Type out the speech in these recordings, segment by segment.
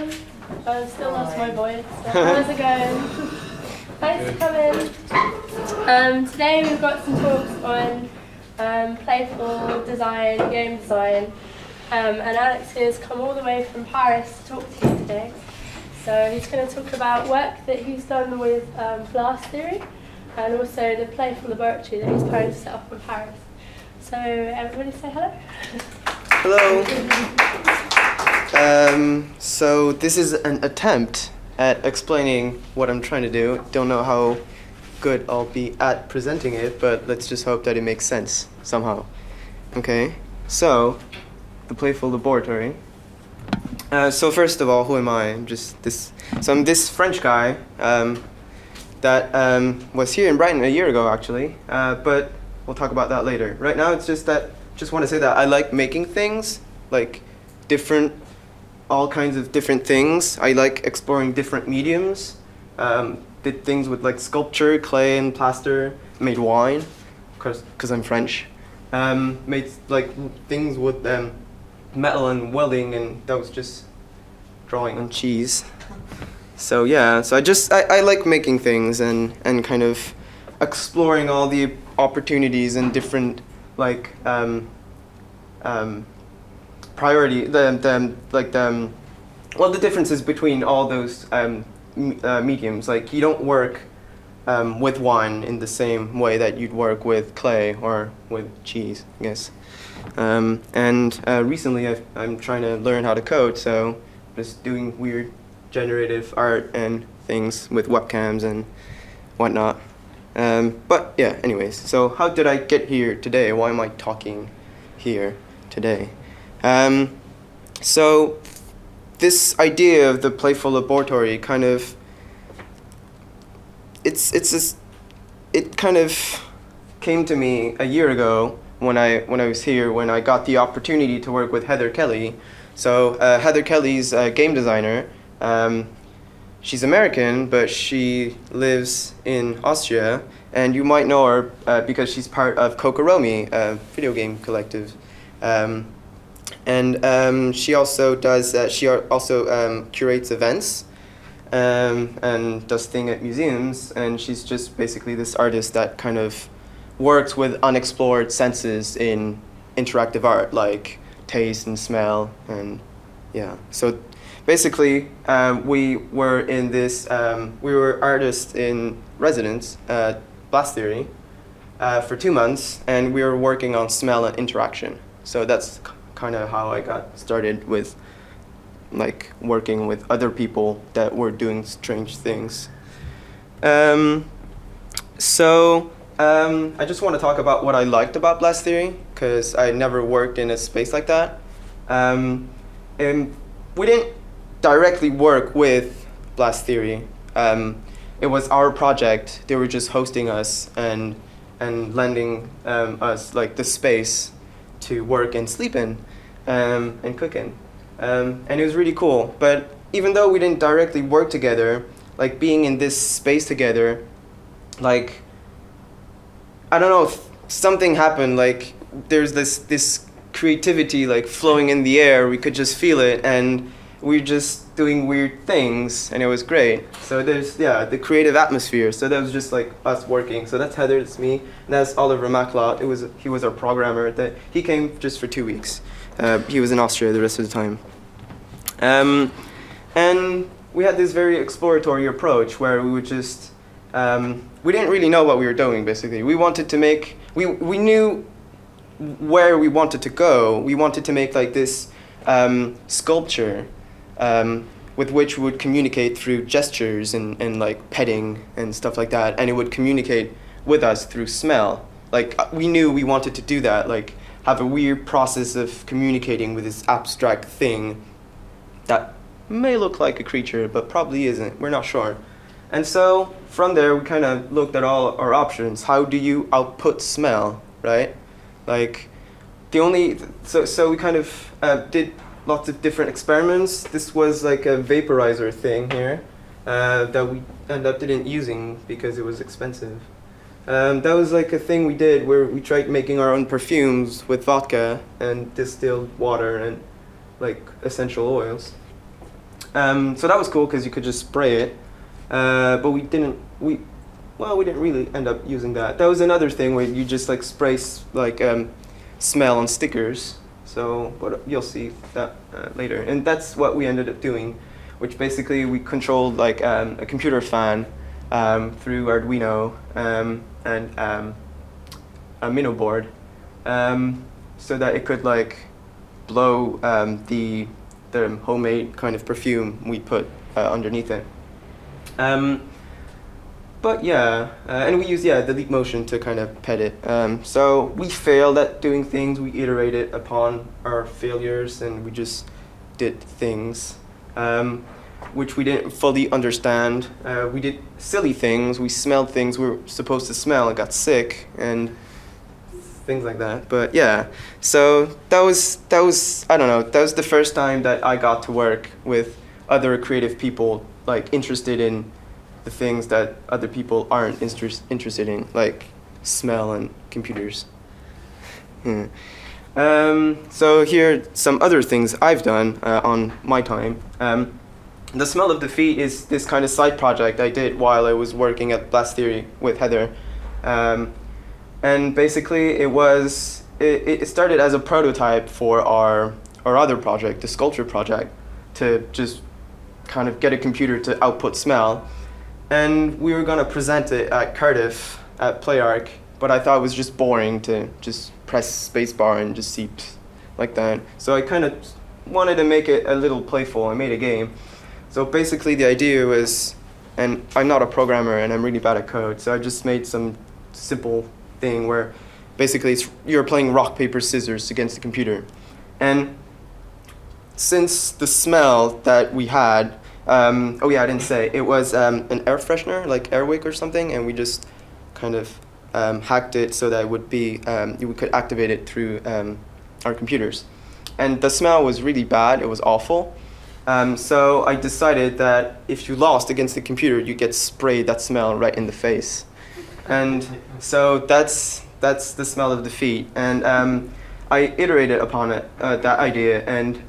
everyone. I've still lost my voice. So how's it going? Thanks for coming. Today we've got some talks on playful design, game design. And Alex has come all the way from Paris to talk to you today. So he's going to talk about work that he's done with blast theory and also the Playful Laboratory that he's planning to set up in Paris. So everybody say hello. Hello. So this is an attempt at explaining what I'm trying to do. Don't know how good I'll be at presenting it, but let's just hope that it makes sense somehow. Okay, so the Playful Laboratory. So first of all, who am I? I'm this French guy that was here in Brighton a year ago, actually, but we'll talk about that later. Right now, it's just want to say that I like making things, like all kinds of different things. I like exploring different mediums. Did things with like sculpture, clay, and plaster. Made wine, because I'm French. Made like things with metal and welding, and that was just drawing on cheese. So yeah, so I like making things and kind of exploring all the opportunities and different like priority the differences between all those mediums. Like you don't work with wine in the same way that you'd work with clay or with cheese, I guess. Recently I'm trying to learn how to code, so just doing weird generative art and things with webcams and whatnot. But yeah, anyways, so how did I get here today? Why am I talking here today? So this idea of the Playful Laboratory kind of, it kind of came to me a year ago when I was here, when I got the opportunity to work with Heather Kelly. So Heather Kelly's a game designer. She's American, but she lives in Austria, and you might know her because she's part of Kokoromi, a video game collective. She also curates events and does things at museums, and she's just basically this artist that kind of works with unexplored senses in interactive art, like taste and smell, and yeah. So basically, we were artists in residence at Blast Theory for 2 months, and we were working on smell and interaction. So that's kind of how I got started with like working with other people that were doing strange things. I just want to talk about what I liked about Blast Theory, because I never worked in a space like that. And we didn't directly work with Blast Theory. It was our project. They were just hosting us and lending us like the space to work and sleep in and cook in. And it was really cool. But even though we didn't directly work together, like being in this space together, like, I don't know, something happened. Like there's this creativity like flowing in the air. We could just feel it, and we're just doing weird things, and it was great. So there's the creative atmosphere. So that was just like us working. So that's Heather, that's me, and that's Oliver Maclot. He was our programmer. He came just for 2 weeks. He was in Austria the rest of the time. And we had this very exploratory approach where we would just we didn't really know what we were doing. Basically, we wanted to make we knew where we wanted to go. We wanted to make like this sculpture with which we would communicate through gestures and like petting and stuff like that, and it would communicate with us through smell. Like we knew we wanted to do that, like have a weird process of communicating with this abstract thing that may look like a creature but probably isn't. We're not sure. And so from there we kind of looked at all our options. How do you output smell, right? Like so we kind of did lots of different experiments. This was like a vaporizer thing here that we ended up didn't using because it was expensive. That was like a thing we did where we tried making our own perfumes with vodka and distilled water and like essential oils. So that was cool because you could just spray it, but we didn't really end up using that. That was another thing where you just like spray smell on stickers. So, but you'll see that later. And that's what we ended up doing, which basically we controlled like a computer fan through Arduino and a Mino board, so that it could like blow the homemade kind of perfume we put underneath it. But yeah, and we used the leap motion to kind of pet it. So we failed at doing things. We iterated upon our failures, and we just did things which we didn't fully understand. We did silly things. We smelled things we were supposed to smell and got sick and things like that. But yeah, so that was I don't know. That was the first time that I got to work with other creative people, like interested in the things that other people aren't interested in, like smell and computers. So here are some other things I've done on my time. The Smell of Defeat is this kind of side project I did while I was working at Blast Theory with Heather. And basically it started as a prototype for our other project, the sculpture project, to just kind of get a computer to output smell. And we were gonna present it at Cardiff at PlayArc, but I thought it was just boring to just press spacebar and just see like that. So I kind of wanted to make it a little playful. I made a game. So basically the idea was, and I'm not a programmer and I'm really bad at code, so I just made some simple thing where basically you're playing rock, paper, scissors against the computer. And since the smell that we had, I didn't say, it was an air freshener, like Airwick or something, and we just kind of hacked it so that it would be, we could activate it through our computers. And the smell was really bad, it was awful. So I decided that if you lost against the computer, you get sprayed that smell right in the face. And so that's the Smell of Defeat. And I iterated upon it, that idea. And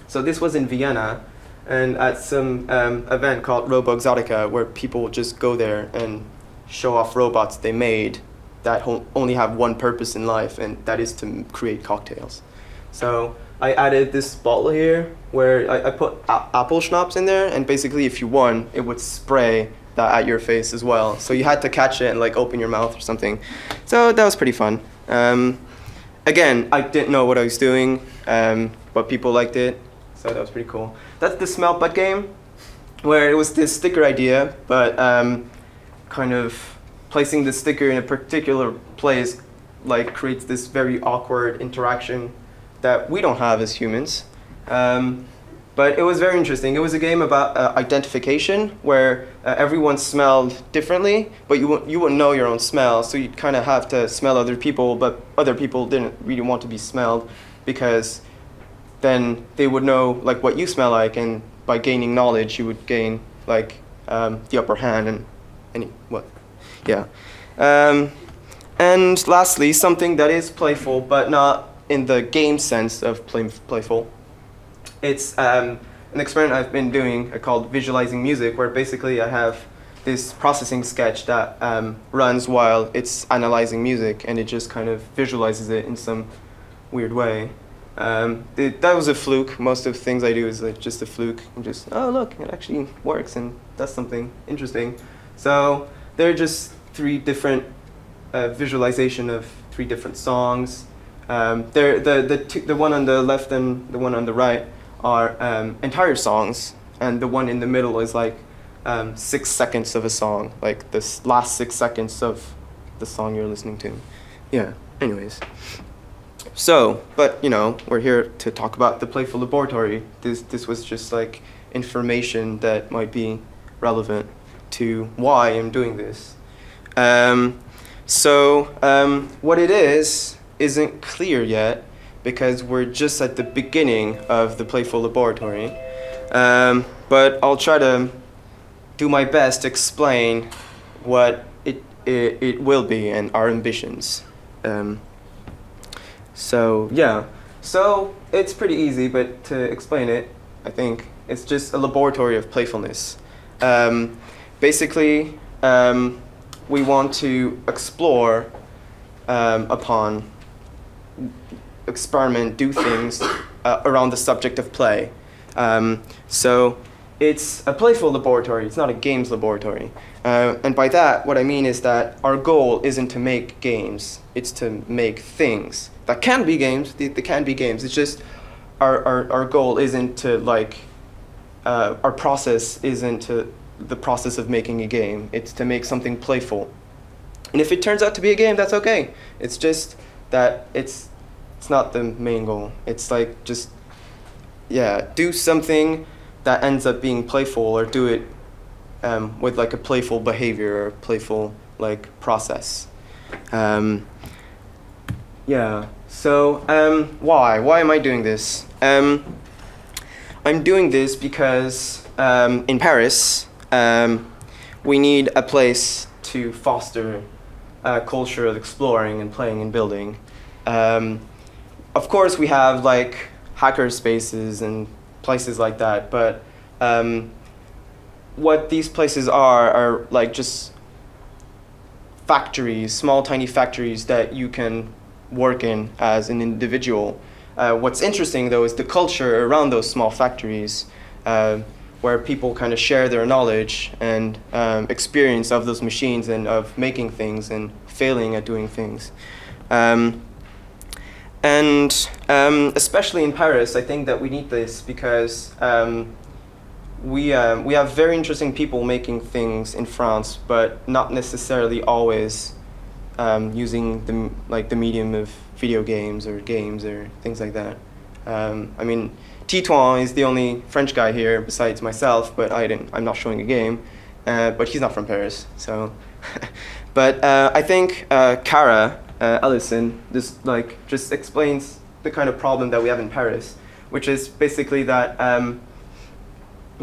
so this was in Vienna, and at some event called Robo Exotica, where people just go there and show off robots they made that only have one purpose in life, and that is to create cocktails. So I added this bottle here where I put apple schnapps in there, and basically if you won, it would spray that at your face as well. So you had to catch it and like open your mouth or something. So that was pretty fun. Again, I didn't know what I was doing, but people liked it, so that was pretty cool. That's the Smell Butt game, where it was this sticker idea, but kind of placing the sticker in a particular place like creates this very awkward interaction that we don't have as humans. But it was very interesting. It was a game about identification, where everyone smelled differently, but you wouldn't know your own smell, so you'd kind of have to smell other people, but other people didn't really want to be smelled, because then they would know like what you smell like, and by gaining knowledge, you would gain like the upper hand And lastly, something that is playful, but not in the game sense of playful. It's an experiment I've been doing called visualizing music, where basically I have this processing sketch that runs while it's analyzing music, and it just kind of visualizes it in some weird way. That was a fluke. Most of the things I do is like just a fluke. I'm just, oh look, it actually works, and that's something interesting. So there are just three different visualization of three different songs. The one on the left and the one on the right are entire songs, and the one in the middle is like 6 seconds of a song, like this last 6 seconds of the song you're listening to. Yeah, anyways. So, but you know, we're here to talk about the Playful Laboratory. This was just like information that might be relevant to why I'm doing this. What it isn't clear yet, because we're just at the beginning of the Playful Laboratory. But I'll try to do my best to explain what it will be and our ambitions. So it's pretty easy, but to explain it, I think. It's just a laboratory of playfulness. Basically, we want to explore upon, experiment, do things around the subject of play. So it's a playful laboratory, it's not a games laboratory. And by that, what I mean is that our goal isn't to make games, it's to make things. That can be games, they can be games. It's just our goal isn't to like, our process isn't to the process of making a game, it's to make something playful. And if it turns out to be a game, that's okay. It's just that it's not the main goal. It's like just, yeah, do something that ends up being playful, or do it with like a playful behavior or playful like process. Yeah, so why am I doing this? I'm doing this because in Paris, we need a place to foster a culture of exploring and playing and building. Of course, we have like hacker spaces and places like that, but what these places are like just factories, small tiny factories that you can work in as an individual. What's interesting though is the culture around those small factories, where people kind of share their knowledge and experience of those machines and of making things and failing at doing things. And especially in Paris, I think that we need this because we have very interesting people making things in France, but not necessarily always using the medium of video games or things like that. I mean, Titouan is the only French guy here besides myself, but I'm not showing a game, but he's not from Paris, so. But I think Cara Ellison just explains the kind of problem that we have in Paris, which is basically that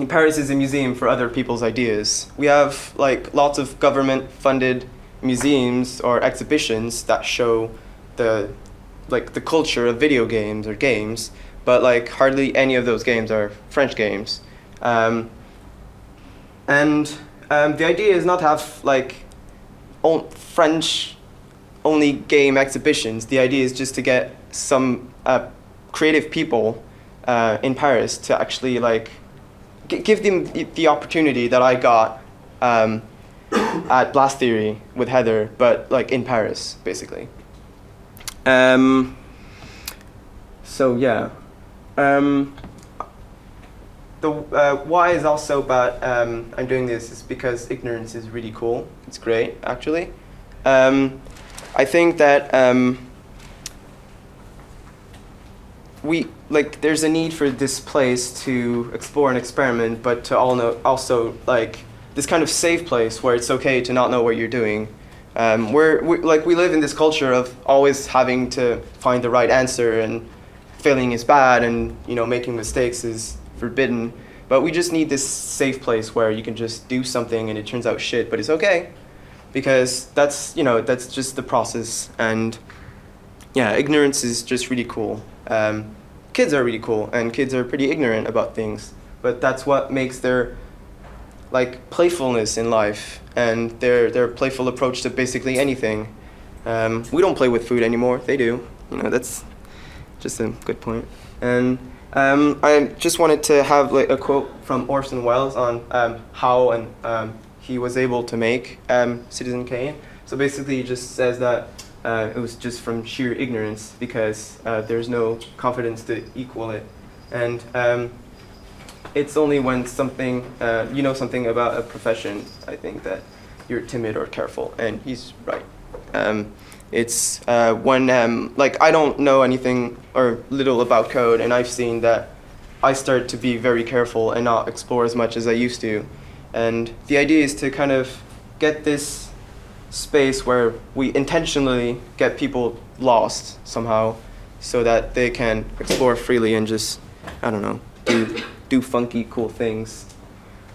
Paris is a museum for other people's ideas. We have like lots of government-funded museums or exhibitions that show the culture of video games or games, but like hardly any of those games are French games. And the idea is not to have like French only game exhibitions. The idea is just to get some creative people in Paris to actually like give them the opportunity that I got at Blast Theory with Heather, but like in Paris, basically. So yeah. The why is also about I'm doing this is because ignorance is really cool. It's great, actually. I think that there's a need for this place to explore and experiment, but to also like this kind of safe place where it's okay to not know what you're doing. We live in this culture of always having to find the right answer, and failing is bad, and making mistakes is forbidden. But we just need this safe place where you can just do something and it turns out shit, but it's okay, because that's just the process. And yeah, ignorance is just really cool. Kids are really cool, and kids are pretty ignorant about things, but that's what makes their playfulness in life and their playful approach to basically anything. We don't play with food anymore. They do. That's just a good point. And I just wanted to have a quote from Orson Welles on how he was able to make Citizen Kane. So basically, he just says that it was just from sheer ignorance, because there's no confidence to equal it. And it's only when something something about a profession, I think, that you're timid or careful, and he's right. It's when I don't know anything or little about code, and I've seen that I start to be very careful and not explore as much as I used to. And the idea is to kind of get this space where we intentionally get people lost somehow, so that they can explore freely and just, I don't know, do funky, cool things.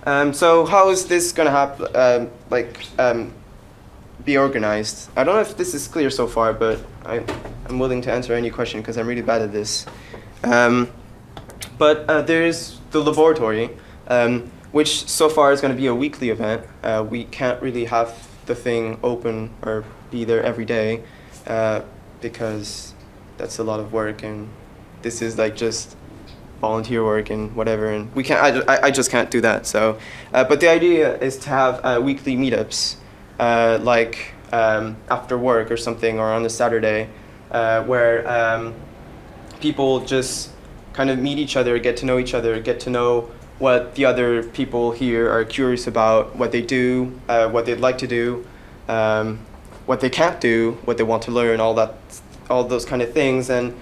So how is this gonna happen? Be organized? I don't know if this is clear so far, but I'm willing to answer any question because I'm really bad at this. But there's the laboratory, which so far is going to be a weekly event. We can't really have the thing open or be there every day because that's a lot of work, and this is like just volunteer work and whatever, and we can't. I just can't do that. So, but the idea is to have weekly meetups, like after work or something, or on a Saturday, where people just kind of meet each other, get to know each other, get to know what the other people here are curious about, what they do, what they'd like to do, what they can't do, what they want to learn, all those kind of things. And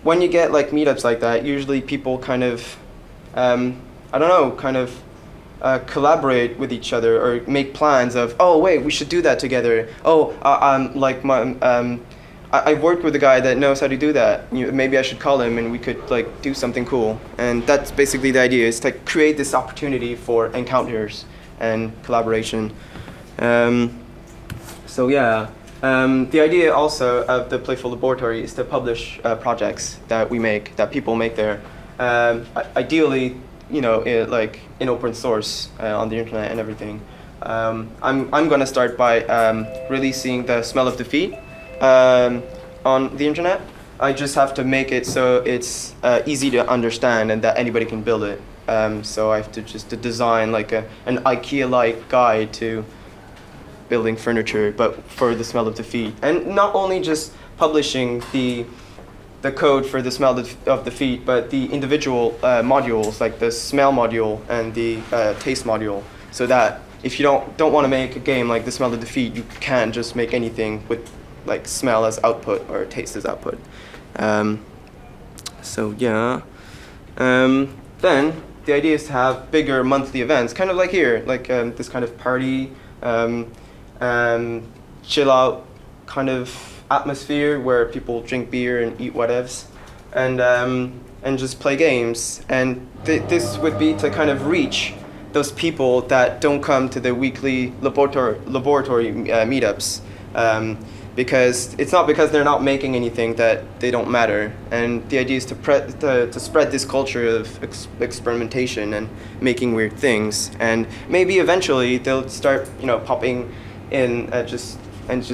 when you get like meetups like that, usually people kind of, collaborate with each other or make plans of, oh wait, we should do that together. Oh, I've worked with a guy that knows how to do that. Maybe I should call him and we could like do something cool. And that's basically the idea, is to create this opportunity for encounters and collaboration. So yeah, the idea also of the Playful Laboratory is to publish projects that we make, that people make there. Ideally, like in open source on the internet and everything. I'm gonna start by releasing the Smell of Defeat on the internet. I just have to make it so it's easy to understand and that anybody can build it. So I have to just design like an IKEA-like guide to building furniture, but for the Smell of Defeat. And not only just publishing the code for the Smell of Defeat, but the individual modules, like the smell module and the taste module, so that if you don't want to make a game like the Smell of Defeat, you can just make anything with like smell as output or taste as output. So yeah. Then the idea is to have bigger monthly events, kind of like here, like this kind of party, chill out kind of atmosphere where people drink beer and eat whatevs, and just play games. And this would be to kind of reach those people that don't come to the weekly laboratory meetups, because it's not because they're not making anything that they don't matter. And the idea is to spread this culture of experimentation and making weird things. And maybe eventually they'll start, popping in just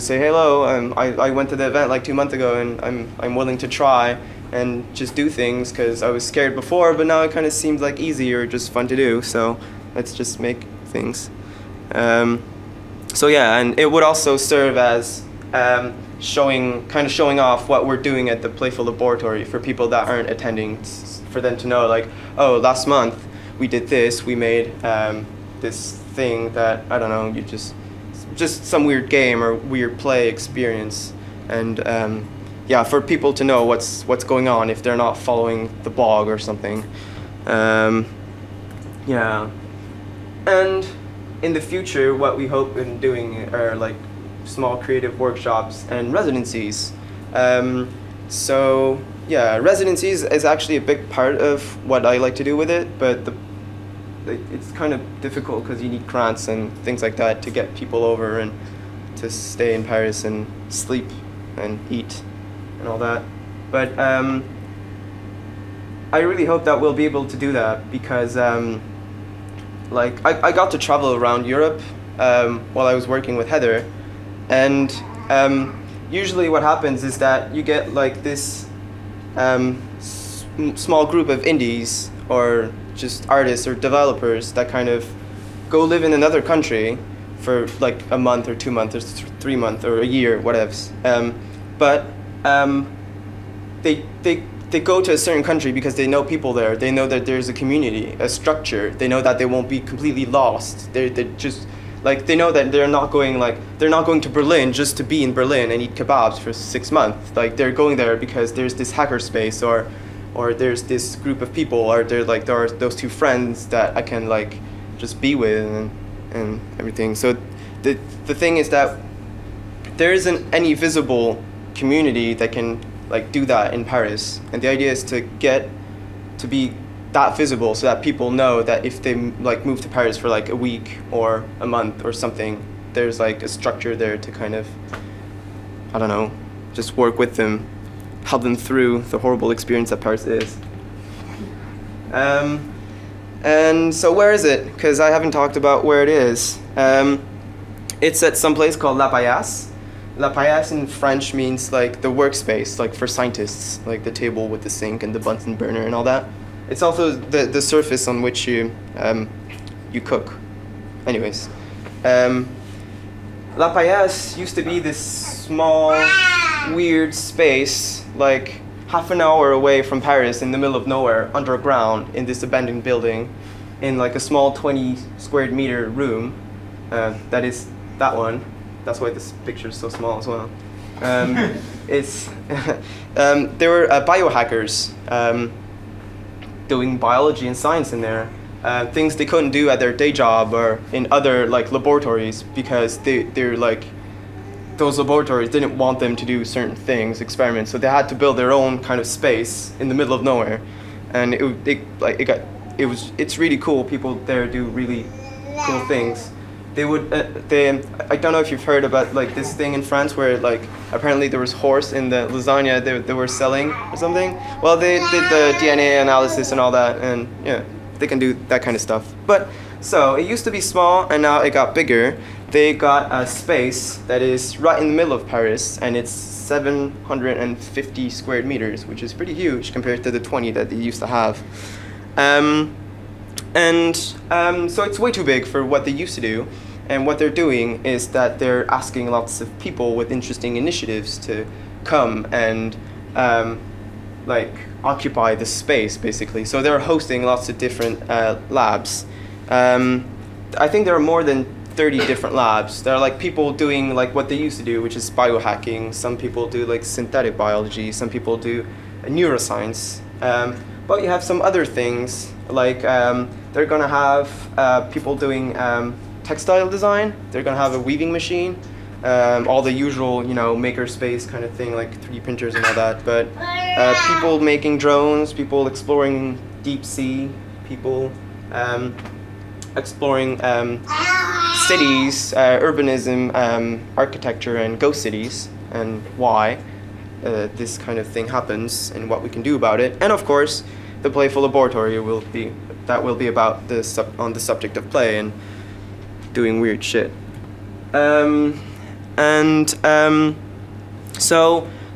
say hello. I went to the event like 2 months ago, and I'm willing to try and just do things because I was scared before, but now it kind of seems like easy or just fun to do. So let's just make things. So yeah, and it would also serve as showing off what we're doing at the Playful Laboratory for people that aren't attending, for them to know, like, oh, last month we did this, we made this thing that, I don't know, you just some weird game or weird play experience. And yeah, for people to know what's going on if they're not following the blog or something. Yeah. And in the future, what we hope in doing are like small creative workshops and residencies. So yeah, residencies is actually a big part of what I like to do with it, but it's kind of difficult because you need grants and things like that to get people over and to stay in Paris and sleep and eat and all that. But I really hope that we'll be able to do that, because like I got to travel around Europe while I was working with Heather, and usually what happens is that you get like this small group of indies or just artists or developers that kind of go live in another country for like a month or 2 months or 3 months or a year, whatevs. But they go to a certain country because they know people there. They know that there's a community, a structure. They know that they won't be completely lost. They just like, they know that they're not going to Berlin just to be in Berlin and eat kebabs for 6 months. Like, they're going there because there's this hackerspace, or there's this group of people, or there are those two friends that I can like just be with and everything. So the thing is that there isn't any visible community that can like do that in Paris, and the idea is to get to be that visible so that people know that if they like move to Paris for like a week or a month or something, there's like a structure there to kind of, I don't know, just work with them, help them through the horrible experience that Paris is. And so where is it? Because I haven't talked about where it is. It's at some place called La Paillasse. La Paillasse in French means like the workspace, like for scientists, like the table with the sink and the Bunsen burner and all that. It's also the surface on which you cook. Anyways, La Paillasse used to be this small, weird space, like half an hour away from Paris, in the middle of nowhere, underground, in this abandoned building, in like a small 20 square meter room. That is that one. That's why this picture is so small as well. It's there were biohackers doing biology and science in there. Things they couldn't do at their day job or in other like laboratories, because they're like, those laboratories didn't want them to do certain things, experiments, so they had to build their own kind of space in the middle of nowhere, and it's really cool. People there do really cool things. They would I don't know if you've heard about like this thing in France where like apparently there was horse in the lasagna they were selling or something. Well, they did the DNA analysis and all that, and yeah, they can do that kind of stuff. But so it used to be small and now it got bigger. They got a space that is right in the middle of Paris, and it's 750 square meters, which is pretty huge compared to the 20 that they used to have. So it's way too big for what they used to do. And what they're doing is that they're asking lots of people with interesting initiatives to come and like occupy the space, basically. So they're hosting lots of different labs. I think there are more than 30 different labs. There are like people doing like what they used to do, which is biohacking. Some people do like synthetic biology. Some people do neuroscience. But you have some other things like they're gonna have people doing textile design. They're gonna have a weaving machine, all the usual, makerspace kind of thing, like 3D printers and all that. But people making drones, people exploring deep sea, people exploring cities, urbanism, architecture, and ghost cities, and why this kind of thing happens and what we can do about it. And of course, the Playful Laboratory will be about on the subject of play and doing weird shit. So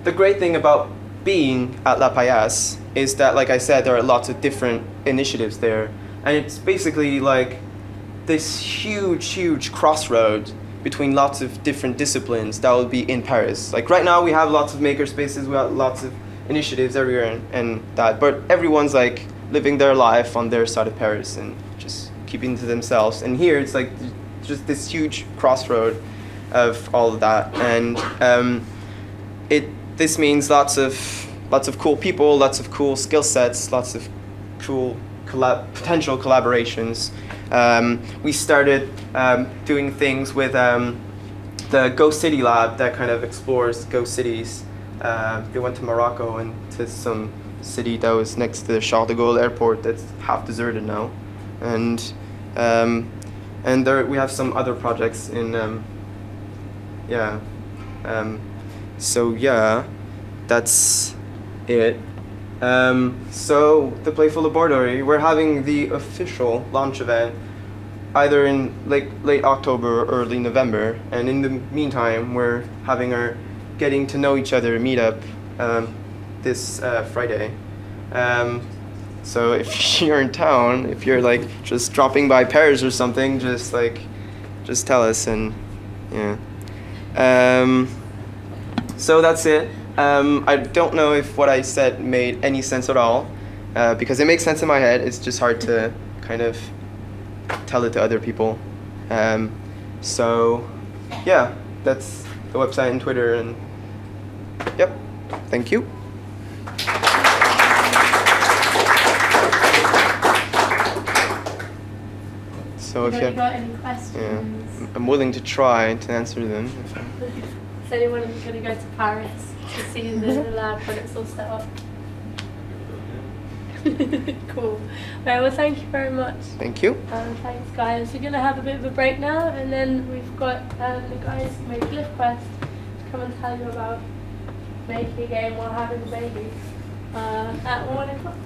the great thing about being at La Paillasse is that, like I said, there are lots of different initiatives there, and it's basically like this huge crossroad between lots of different disciplines that will be in Paris. Like right now we have lots of maker spaces, we have lots of initiatives everywhere and that, but everyone's like living their life on their side of Paris and just keeping to themselves. And here it's like just this huge crossroad of all of that, and this means lots of cool people, lots of cool skill sets, lots of cool potential collaborations. We started doing things with the Ghost City Lab that kind of explores ghost cities. They went to Morocco and to some city that was next to the Charles de Gaulle airport that's half deserted now. And there we have some other projects in, so yeah, that's it. So the Playful Laboratory, we're having the official launch event either in late October or early November, and in the meantime we're having our getting to know each other meetup this Friday. So if you're in town, if you're like just dropping by Paris or something, just tell us, and yeah. So that's it. I don't know if what I said made any sense at all, because it makes sense in my head. It's just hard to kind of tell it to other people. So yeah, that's the website and Twitter, and yep, thank you. So if you got any questions? Yeah, I'm willing to try to answer them. Is anyone going to go to Paris to see the lab when it's all set up? Cool. Right, well, thank you very much. Thank you. Thanks, guys. We're going to have a bit of a break now, and then we've got the guys who made Glyph Quest to come and tell you about making a game while having a baby at 1 o'clock.